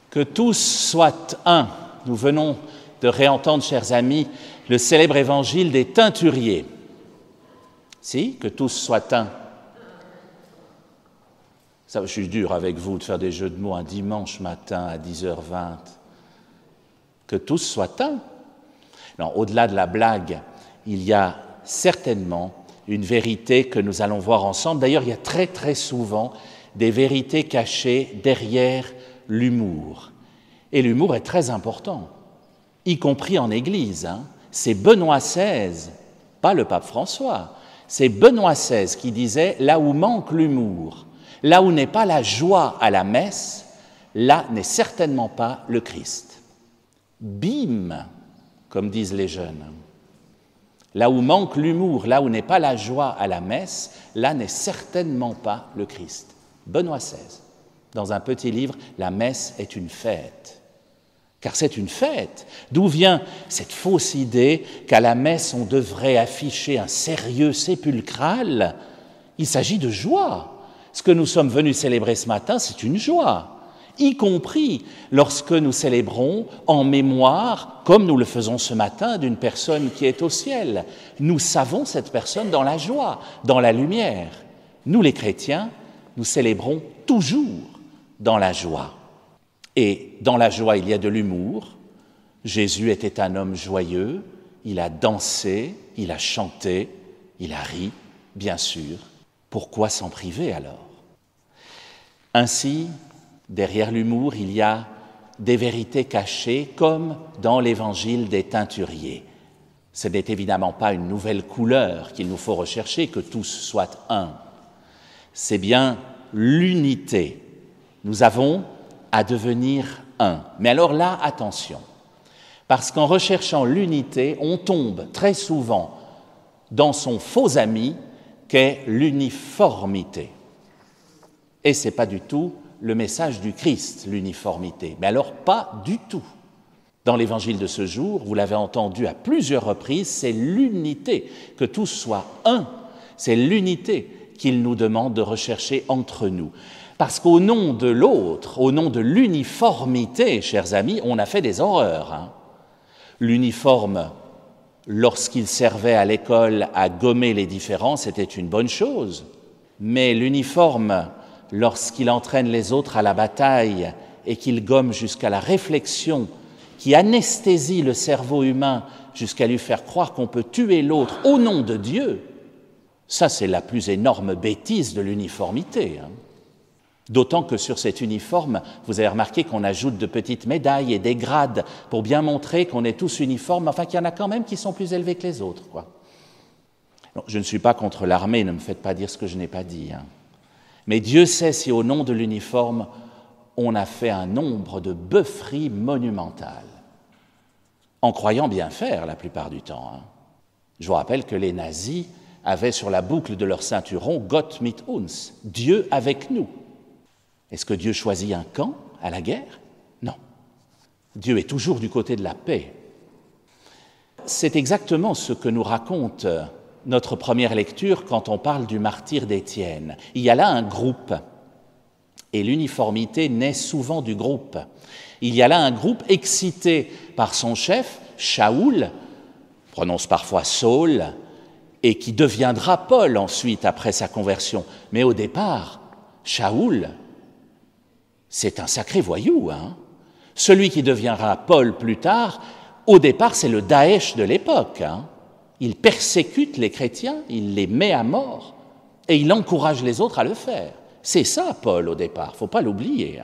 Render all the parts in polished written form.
Que tous soient un. Nous venons de réentendre, chers amis, le célèbre évangile des teinturiers. Si, que tous soient un. Ça, je suis dur avec vous de faire des jeux de mots un dimanche matin à 10h20. Que tous soient un. Non, au-delà de la blague, il y a certainement une vérité que nous allons voir ensemble. D'ailleurs, il y a très très souvent des vérités cachées derrière l'humour. Et l'humour est très important, y compris en Église. C'est Benoît XVI, pas le pape François, c'est Benoît XVI qui disait « là où manque l'humour, là où n'est pas la joie à la messe, là n'est certainement pas le Christ. » Bim, comme disent les jeunes. Là où manque l'humour, là où n'est pas la joie à la messe, là n'est certainement pas le Christ. Benoît XVI, dans un petit livre, « La messe est une fête ». Car c'est une fête. D'où vient cette fausse idée qu'à la messe, on devrait afficher un sérieux sépulcral? Il s'agit de joie. Ce que nous sommes venus célébrer ce matin, c'est une joie, y compris lorsque nous célébrons en mémoire, comme nous le faisons ce matin, d'une personne qui est au ciel. Nous savons cette personne dans la joie, dans la lumière. Nous, les chrétiens, nous célébrons toujours dans la joie. Et dans la joie, il y a de l'humour. Jésus était un homme joyeux, il a dansé, il a chanté, il a ri, bien sûr. Pourquoi s'en priver alors? Ainsi, derrière l'humour, il y a des vérités cachées, comme dans l'évangile des teinturiers. Ce n'est évidemment pas une nouvelle couleur qu'il nous faut rechercher, que tous soient un. C'est bien l'unité. Nous avons à devenir un. Mais alors là, attention, parce qu'en recherchant l'unité, on tombe très souvent dans son faux ami qu'est l'uniformité. Et ce n'est pas du tout le message du Christ, l'uniformité. Mais alors pas du tout. Dans l'évangile de ce jour, vous l'avez entendu à plusieurs reprises, c'est l'unité, que tous soient un. C'est l'unité qu'il nous demande de rechercher entre nous. Parce qu'au nom de l'autre, au nom de l'uniformité, chers amis, on a fait des horreurs. L'uniforme, lorsqu'il servait à l'école à gommer les différences, c'était une bonne chose. Mais l'uniforme, lorsqu'il entraîne les autres à la bataille et qu'il gomme jusqu'à la réflexion, qui anesthésie le cerveau humain jusqu'à lui faire croire qu'on peut tuer l'autre au nom de Dieu, ça c'est la plus énorme bêtise de l'uniformité. D'autant que sur cet uniforme, vous avez remarqué qu'on ajoute de petites médailles et des grades pour bien montrer qu'on est tous uniformes, enfin qu'il y en a quand même qui sont plus élevés que les autres, quoi. Non, je ne suis pas contre l'armée, ne me faites pas dire ce que je n'ai pas dit. Mais Dieu sait si au nom de l'uniforme, on a fait un nombre de beuferie monumentales, en croyant bien faire la plupart du temps. Je vous rappelle que les nazis avaient sur la boucle de leur ceinturon « Gott mit uns », Dieu avec nous. Est-ce que Dieu choisit un camp à la guerre? Non. Dieu est toujours du côté de la paix. C'est exactement ce que nous raconte notre première lecture quand on parle du martyre d'Étienne. Il y a là un groupe, et l'uniformité naît souvent du groupe. Il y a là un groupe excité par son chef, Shaoul, prononce parfois Saul, et qui deviendra Paul ensuite après sa conversion. Mais au départ, Shaoul, c'est un sacré voyou. Celui qui deviendra Paul plus tard, au départ, c'est le Daesh de l'époque. Il persécute les chrétiens, il les met à mort et il encourage les autres à le faire. C'est ça, Paul, au départ, il ne faut pas l'oublier.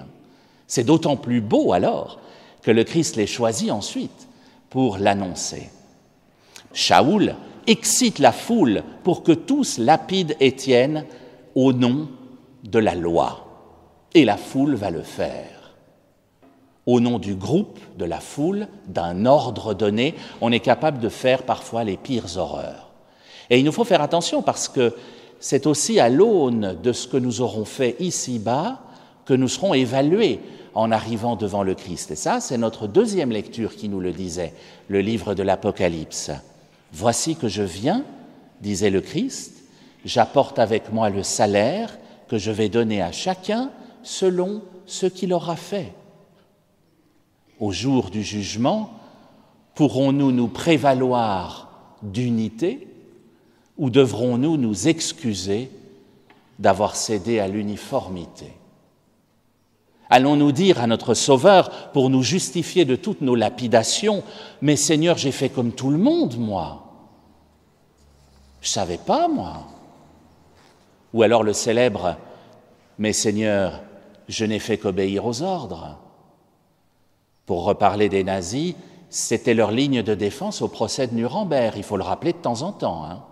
C'est d'autant plus beau alors que le Christ les choisit ensuite pour l'annoncer. Shaoul excite la foule pour que tous lapident Étienne au nom de la loi. Et la foule va le faire. Au nom du groupe, de la foule, d'un ordre donné, on est capable de faire parfois les pires horreurs. Et il nous faut faire attention parce que c'est aussi à l'aune de ce que nous aurons fait ici-bas que nous serons évalués en arrivant devant le Christ. Et ça, c'est notre deuxième lecture qui nous le disait, le livre de l'Apocalypse. « Voici que je viens, disait le Christ, j'apporte avec moi le salaire que je vais donner à chacun selon ce qu'il aura fait. Au jour du jugement, pourrons-nous nous prévaloir d'unité ou devrons-nous nous excuser d'avoir cédé à l'uniformité? Allons-nous dire à notre Sauveur, pour nous justifier de toutes nos lapidations, « Mais Seigneur, j'ai fait comme tout le monde, moi. Je ne savais pas, moi. » Ou alors le célèbre « Mais Seigneur, je n'ai fait qu'obéir aux ordres. » Pour reparler des nazis, c'était leur ligne de défense au procès de Nuremberg, il faut le rappeler de temps en temps.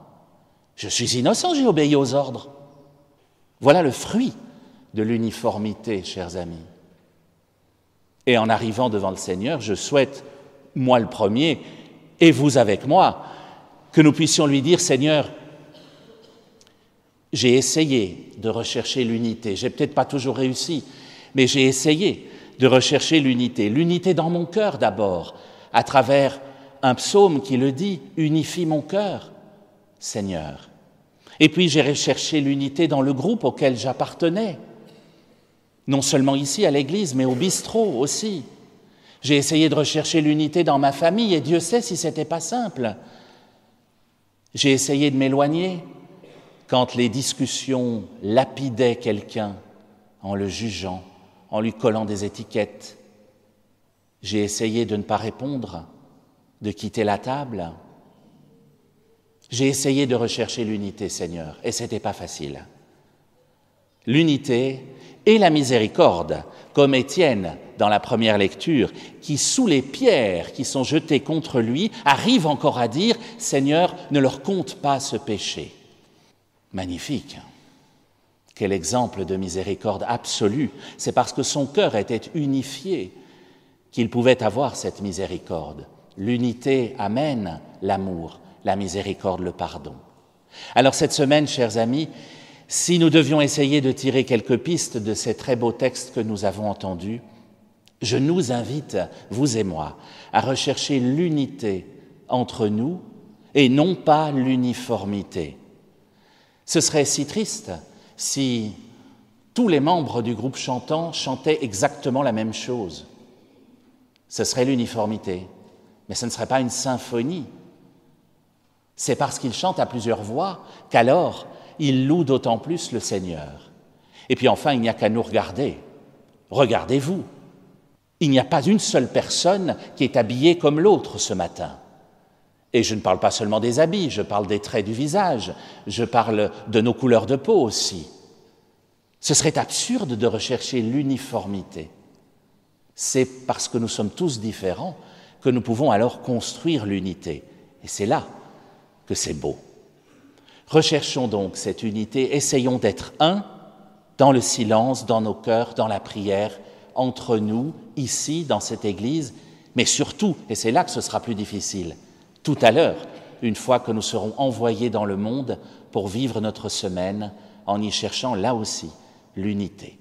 Je suis innocent, j'ai obéi aux ordres. Voilà le fruit de l'uniformité, chers amis. Et en arrivant devant le Seigneur, je souhaite, moi le premier, et vous avec moi, que nous puissions lui dire, Seigneur, j'ai essayé de rechercher l'unité, j'ai peut-être pas toujours réussi, mais j'ai essayé de rechercher l'unité. L'unité dans mon cœur d'abord, à travers un psaume qui le dit, « Unifie mon cœur, Seigneur ». Et puis j'ai recherché l'unité dans le groupe auquel j'appartenais, non seulement ici à l'église, mais au bistrot aussi. J'ai essayé de rechercher l'unité dans ma famille, et Dieu sait si c'était pas simple. J'ai essayé de m'éloigner quand les discussions lapidaient quelqu'un en le jugeant, en lui collant des étiquettes. J'ai essayé de ne pas répondre, de quitter la table. J'ai essayé de rechercher l'unité, Seigneur, et ce n'était pas facile. L'unité et la miséricorde, comme Étienne dans la première lecture, qui, sous les pierres qui sont jetées contre lui, arrive encore à dire « Seigneur, ne leur compte pas ce péché ». Magnifique. Quel exemple de miséricorde absolue. C'est parce que son cœur était unifié qu'il pouvait avoir cette miséricorde. L'unité amène l'amour, la miséricorde, le pardon. Alors cette semaine, chers amis, si nous devions essayer de tirer quelques pistes de ces très beaux textes que nous avons entendus, je nous invite, vous et moi, à rechercher l'unité entre nous et non pas l'uniformité. Ce serait si triste si tous les membres du groupe chantant chantaient exactement la même chose. Ce serait l'uniformité, mais ce ne serait pas une symphonie. C'est parce qu'ils chantent à plusieurs voix qu'alors ils louent d'autant plus le Seigneur. Et puis enfin, il n'y a qu'à nous regarder. Regardez-vous. Il n'y a pas une seule personne qui est habillée comme l'autre ce matin. Et je ne parle pas seulement des habits, je parle des traits du visage, je parle de nos couleurs de peau aussi. Ce serait absurde de rechercher l'uniformité. C'est parce que nous sommes tous différents que nous pouvons alors construire l'unité. Et c'est là que c'est beau. Recherchons donc cette unité, essayons d'être un dans le silence, dans nos cœurs, dans la prière, entre nous, ici, dans cette Église, mais surtout, et c'est là que ce sera plus difficile, tout à l'heure, une fois que nous serons envoyés dans le monde pour vivre notre semaine en y cherchant là aussi l'unité.